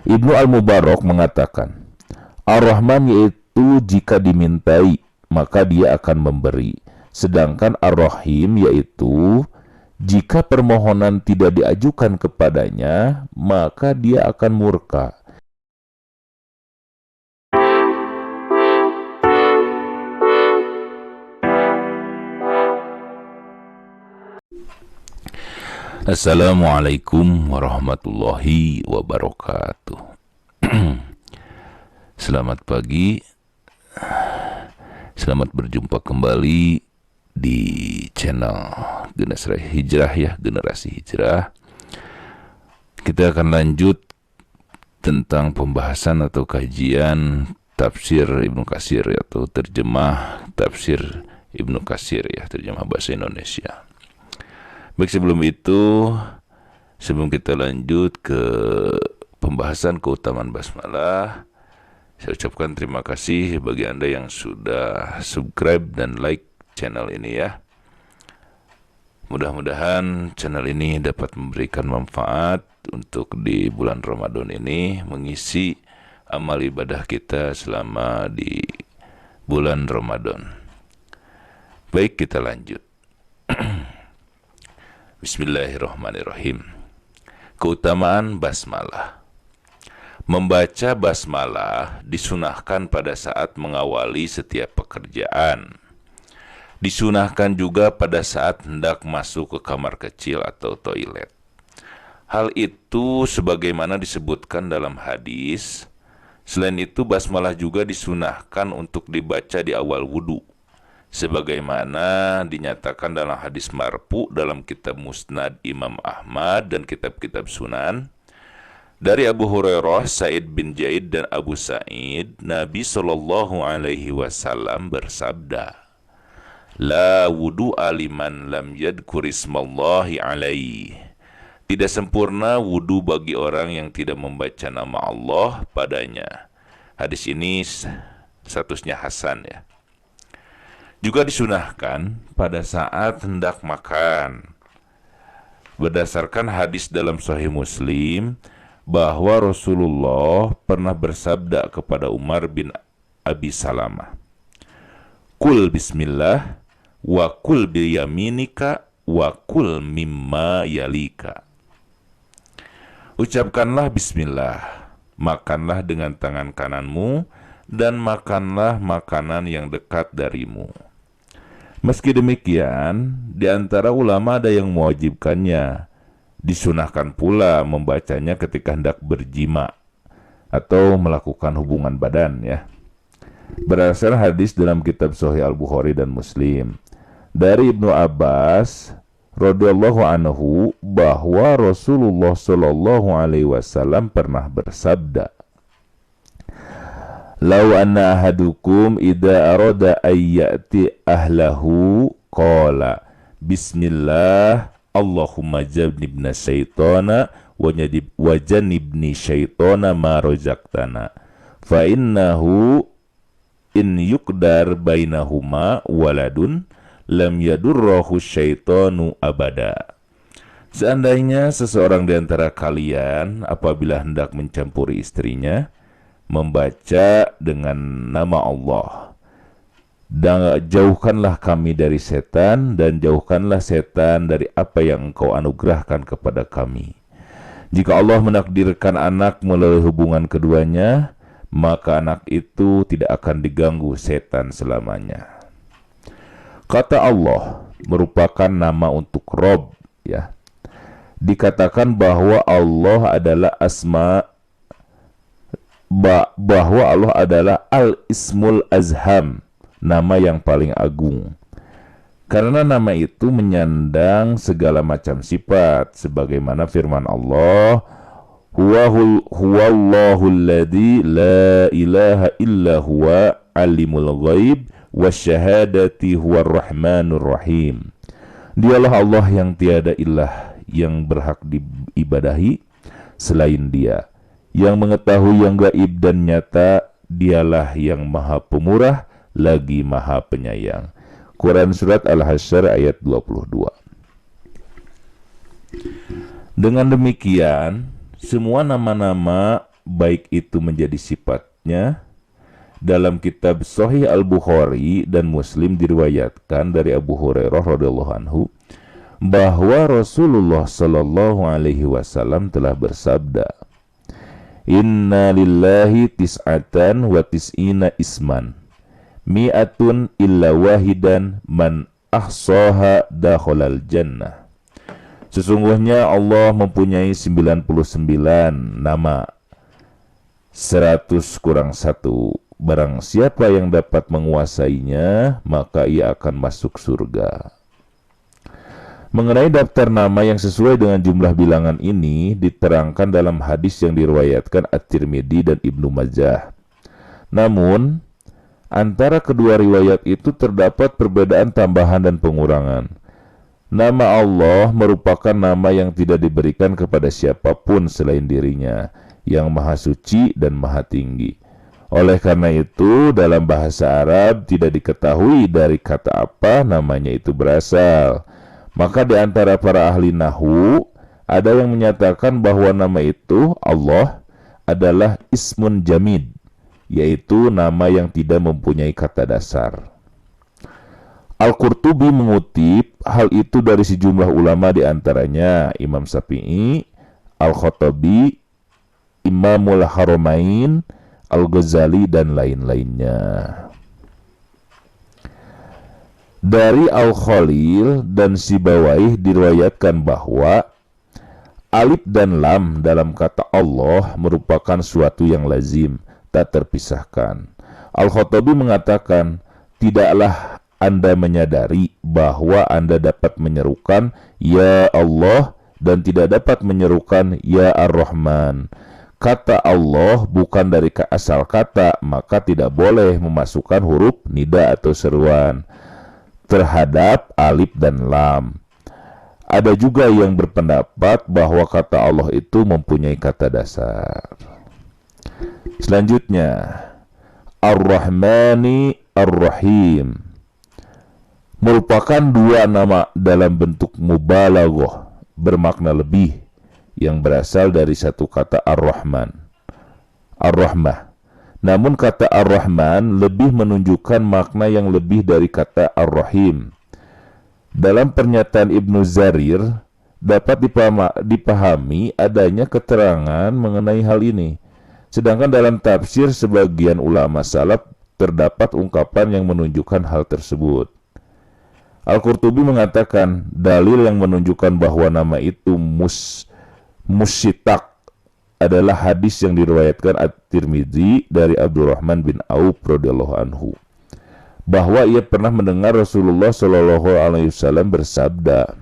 Ibnu Al-Mubarak mengatakan, Ar-Rahman yaitu jika dimintai, maka dia akan memberi. Sedangkan Ar-Rahim yaitu jika permohonan tidak diajukan kepadanya, maka dia akan murka. Assalamualaikum warahmatullahi wabarakatuh. Selamat pagi. Selamat berjumpa kembali di channel Generasi Hijrah ya, Generasi Hijrah. Kita akan lanjut tentang pembahasan atau kajian tafsir Ibnu Katsir atau terjemah tafsir Ibnu Katsir ya, terjemah bahasa Indonesia. Baik, sebelum kita lanjut ke pembahasan keutamaan basmalah, saya ucapkan terima kasih bagi Anda yang sudah subscribe dan like channel ini ya. Mudah-mudahan channel ini dapat memberikan manfaat untuk di bulan Ramadan ini, mengisi amal ibadah kita selama di bulan Ramadan. Baik, kita lanjut. Bismillahirrahmanirrahim. Keutamaan basmalah. Membaca basmalah disunahkan pada saat mengawali setiap pekerjaan. Disunahkan juga pada saat hendak masuk ke kamar kecil atau toilet. Hal itu sebagaimana disebutkan dalam hadis. Selain itu, basmalah juga disunahkan untuk dibaca di awal wudu, sebagaimana dinyatakan dalam hadis marfu dalam kitab Musnad Imam Ahmad dan kitab-kitab Sunan dari Abu Hurairah, Sa'id bin Zaid dan Abu Sa'id. Nabi sallallahu alaihi wasallam bersabda, "La wudu'a liman lam yadhkur ismallahi alaihi." Tidak sempurna wudu bagi orang yang tidak membaca nama Allah padanya. Hadis ini statusnya hasan ya. Juga disunahkan pada saat hendak makan. Berdasarkan hadis dalam Sahih Muslim bahwa Rasulullah pernah bersabda kepada Umar bin Abi Salamah, "Kul bismillah wa kul biyaminika wa kul mimma yalika." Ucapkanlah bismillah, makanlah dengan tangan kananmu, dan makanlah makanan yang dekat darimu. Meski demikian, di antara ulama ada yang mewajibkannya. Disunahkan pula membacanya ketika hendak berjima atau melakukan hubungan badan ya. Berdasarkan hadis dalam kitab Sahih Al-Bukhari dan Muslim dari Ibnu Abbas radhiyallahu anhu bahwa Rasulullah sallallahu alaihi wasallam pernah bersabda, "Lau anna ahadukum idza arada ayyati ahlahu qala bismillah Allahumma jannibna syaitana wa jannibni syaitana ma razaqtana fa innahu in yuqdar bainahuma waladun lam yadurrahu syaitanu abada." Seandainya seseorang di antara kalian apabila hendak mencampuri istrinya membaca dengan nama Allah, dan jauhkanlah kami dari setan, dan jauhkanlah setan dari apa yang engkau anugerahkan kepada kami. Jika Allah menakdirkan anak melalui hubungan keduanya, maka anak itu tidak akan diganggu setan selamanya. Kata Allah merupakan nama untuk Rob ya. Dikatakan bahwa Allah adalah bahwa Allah adalah Al-Ismul Azham, nama yang paling agung. Karena nama itu menyandang segala macam sifat, sebagaimana firman Allah, Huwallahul ladzi la ilaha illa huwa alimul ghaib wasyahadati huwar rahmanur rahim. Dialah Allah yang tiada ilah yang berhak diibadahi selain Dia, yang mengetahui yang gaib dan nyata. Dialah yang maha pemurah lagi maha penyayang. Quran Surat Al-Hasyr ayat 22. Dengan demikian, semua nama-nama baik itu menjadi sifatnya. Dalam kitab Sahih Al-Bukhari dan Muslim diriwayatkan dari Abu Hurairah radhiyallahu anhu bahwa Rasulullah sallallahu alaihi wasallam telah bersabda, "Inna lillahi tis'atan wa tis'ina isman, mi'atun illa wahidan man ahsaha dakhalal jannah." Sesungguhnya Allah mempunyai 99 nama, 100 kurang 1. Barang siapa yang dapat menguasainya, maka ia akan masuk surga. Mengenai daftar nama yang sesuai dengan jumlah bilangan ini diterangkan dalam hadis yang diriwayatkan At-Tirmidzi dan Ibnu Majah. Namun, antara kedua riwayat itu terdapat perbedaan tambahan dan pengurangan. Nama Allah merupakan nama yang tidak diberikan kepada siapapun selain dirinya, yang maha suci dan maha tinggi. Oleh karena itu, dalam bahasa Arab tidak diketahui dari kata apa namanya itu berasal. Maka di antara para ahli nahwu, ada yang menyatakan bahwa nama itu, Allah, adalah ismun jamid, yaitu nama yang tidak mempunyai kata dasar. Al-Qurtubi mengutip hal itu dari sejumlah ulama, di antaranya Imam Syafi'i, Al-Khattabi, Imamul Haramain, Al-Ghazali, dan lain-lainnya. Dari Al-Khalil dan Sibawaih diriwayatkan bahwa alif dan lam dalam kata Allah merupakan suatu yang lazim, tak terpisahkan. Al-Khattabi mengatakan, tidaklah Anda menyadari bahwa Anda dapat menyerukan Ya Allah dan tidak dapat menyerukan Ya Ar-Rahman. Kata Allah bukan dari asal kata, maka tidak boleh memasukkan huruf nida atau seruan terhadap alif dan lam. Ada juga yang berpendapat bahwa kata Allah itu mempunyai kata dasar. Selanjutnya, Ar-Rahmani Ar-Rahim merupakan dua nama dalam bentuk mubalaghah, bermakna lebih, yang berasal dari satu kata Ar-Rahman, Ar-Rahmah. Namun kata Ar-Rahman lebih menunjukkan makna yang lebih dari kata Ar-Rahim. Dalam pernyataan Ibnu Zarir dapat dipahami adanya keterangan mengenai hal ini. Sedangkan dalam tafsir sebagian ulama salaf terdapat ungkapan yang menunjukkan hal tersebut. Al-Qurtubi mengatakan dalil yang menunjukkan bahwa nama itu Musyitaq adalah hadis yang diriwayatkan At-Tirmidzi dari Abdurrahman bin Auf radhiyallahu anhu, bahwa ia pernah mendengar Rasulullah sallallahu alaihi wasallam bersabda,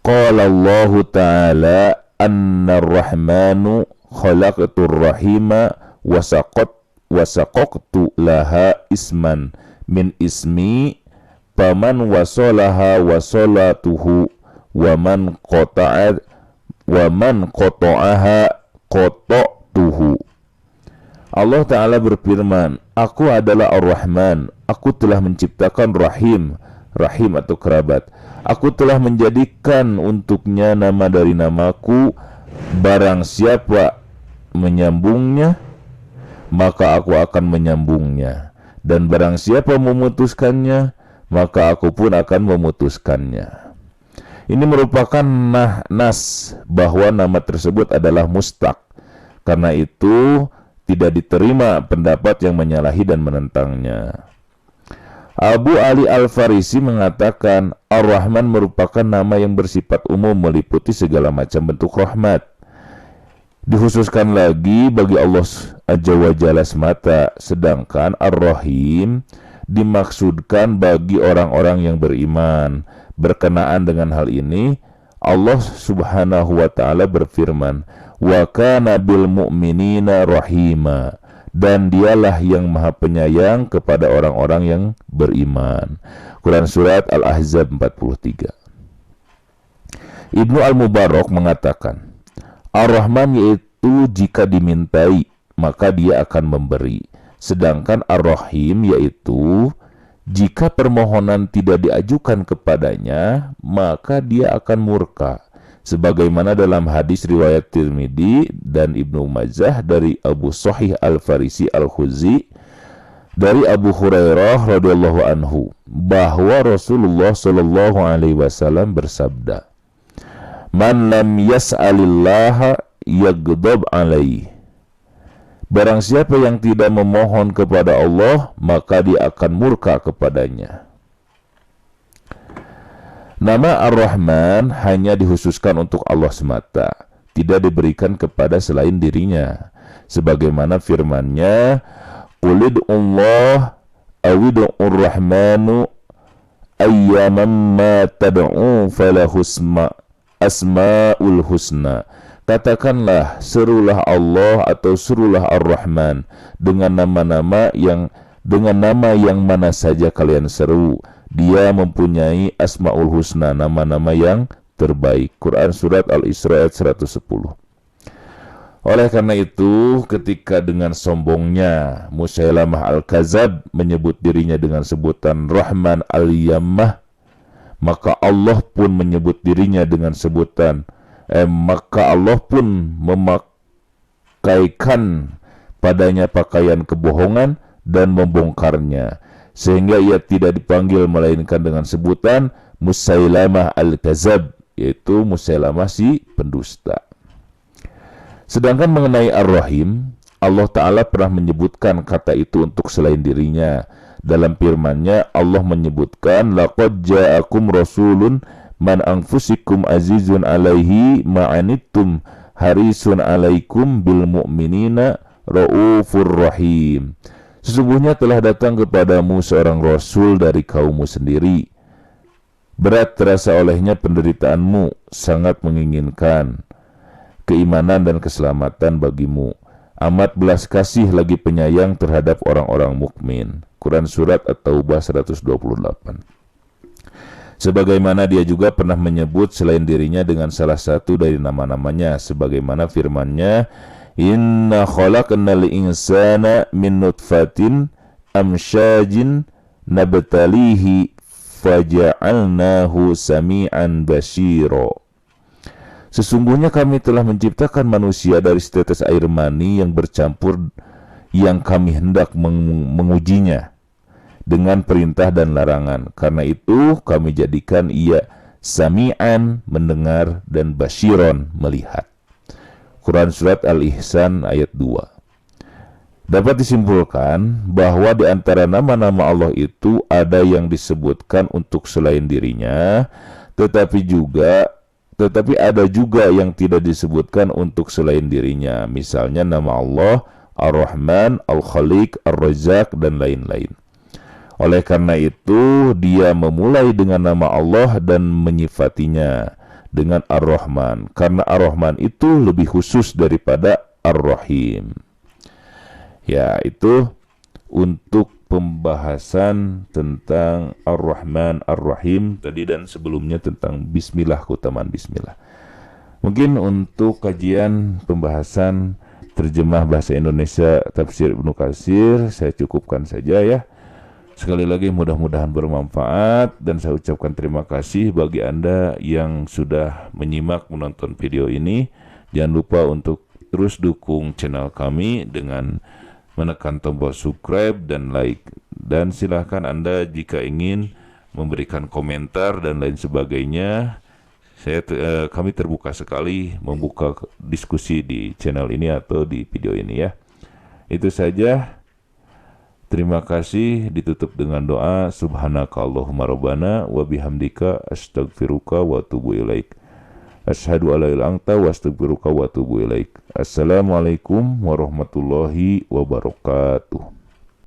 qala Allah ta'ala anna-r-rahmanu khalaqtur rahima wasaqaqtu laha isman min ismi faman wasalaha wasalatuhu wa man qata'aha qata'tuhu. Allah Ta'ala berfirman, Aku adalah Ar-Rahman, aku telah menciptakan Rahim, Rahim atau kerabat. Aku telah menjadikan untuknya nama dari namaku. Barang siapa menyambungnya, maka aku akan menyambungnya. Dan barang siapa memutuskannya, maka aku pun akan memutuskannya. Ini merupakan nas bahwa nama tersebut adalah mustaq. Karena itu tidak diterima pendapat yang menyalahi dan menentangnya. Abu Ali Al-Farisi mengatakan Ar-Rahman merupakan nama yang bersifat umum, meliputi segala macam bentuk rahmat. Dikhususkan lagi bagi Allah Azza wa Jalla semata, sedangkan Ar-Rahim dimaksudkan bagi orang-orang yang beriman. Berkenaan dengan hal ini, Allah Subhanahu wa Ta'ala berfirman, wa kana bil mu'minina rahima, dan dialah yang maha penyayang kepada orang-orang yang beriman. Quran Surat Al-Ahzab 43. Ibnu Al-Mubarak mengatakan, Ar-Rahman yaitu jika dimintai, maka dia akan memberi. Sedangkan Ar-Rahim yaitu jika permohonan tidak diajukan kepadanya, maka dia akan murka. sebagaimana dalam hadis riwayat Tirmidzi dan Ibnu Majah dari Abu Sahih Al-Farisi Al-Khuzai dari Abu Hurairah radhiyallahu anhu bahwa Rasulullah shallallahu alaihi wasallam bersabda, "Man lam yas'alillaha yaghdab alaihi." Barang siapa yang tidak memohon kepada Allah, maka dia akan murka kepadanya. Nama Ar-Rahman hanya dikhususkan untuk Allah semata, tidak diberikan kepada selain dirinya. Sebagaimana firman-Nya, "Qul ud'ullah aw ud'ur rahmanu ayyamam ma tad'u falahu asmaul husna." Katakanlah, serulah Allah atau serulah Ar-Rahman dengan nama yang mana saja kalian seru. Dia mempunyai Asmaul Husna, nama-nama yang terbaik. Quran Surat Al-Isra ayat 110. Oleh karena itu, ketika dengan sombongnya Musailamah Al-Kadzab menyebut dirinya dengan sebutan Rahman Al-Yammah, maka Allah pun menyebut dirinya dengan sebutan maka Allah pun memakaikan padanya pakaian kebohongan dan membongkarnya, sehingga ia tidak dipanggil melainkan dengan sebutan Musailamah Al-Kadzab, yaitu Musailamah si pendusta. Sedangkan mengenai Ar-Rahim, Allah Ta'ala pernah menyebutkan kata itu untuk selain dirinya. Dalam firman-Nya, Allah menyebutkan, "Laqad ja'akum rasulun man anfusikum azizun alaihi ma'anittum harisun alaikum bil mu'minina raufur rahim." Sesungguhnya telah datang kepadamu seorang rasul dari kaummu sendiri. Berat terasa olehnya penderitaanmu, sangat menginginkan keimanan dan keselamatan bagimu. Amat belas kasih lagi penyayang terhadap orang-orang mukmin. Quran Surat At-Taubah 128. Sebagaimana dia juga pernah menyebut selain dirinya dengan salah satu dari nama-namanya, sebagaimana firman-Nya, "Inna khalaqnal insana min nutfatin amsyajin nabtalihi faja'alnahu sami'an basyira." Sesungguhnya kami telah menciptakan manusia dari setetes air mani yang bercampur, yang kami hendak mengujinya dengan perintah dan larangan. Karena itu kami jadikan ia sami'an, mendengar, dan basyiron, melihat. Quran Surat Al-Ihsan ayat 2. Dapat disimpulkan bahwa di antara nama-nama Allah itu ada yang disebutkan untuk selain dirinya, tetapi ada juga yang tidak disebutkan untuk selain dirinya. Misalnya nama Allah Ar-Rahman, Al-Khaliq, Ar-Razzaq, dan lain-lain. Oleh karena itu, dia memulai dengan nama Allah dan menyifatinya dengan Ar-Rahman, karena Ar-Rahman itu lebih khusus daripada Ar-Rahim. Ya, itu untuk pembahasan tentang Ar-Rahman, Ar-Rahim tadi, dan sebelumnya tentang Bismillah, keutamaan Bismillah. Mungkin untuk kajian pembahasan terjemah bahasa Indonesia Tafsir Ibnu Katsir saya cukupkan saja ya. Sekali lagi mudah-mudahan bermanfaat, dan saya ucapkan terima kasih bagi Anda yang sudah menyimak menonton video ini. Jangan lupa untuk terus dukung channel kami dengan menekan tombol subscribe dan like. Dan silahkan Anda jika ingin memberikan komentar dan lain sebagainya. Kami terbuka sekali membuka diskusi di channel ini atau di video ini ya. Itu saja. Terima kasih. Ditutup dengan doa, subhanakallahumma rabbana wa bihamdika astaghfiruka wa atubu ilaik. Asyhadu alla ilaha illa anta wa astaghfiruka wa atubu ilaik. Assalamualaikum warahmatullahi wabarakatuh.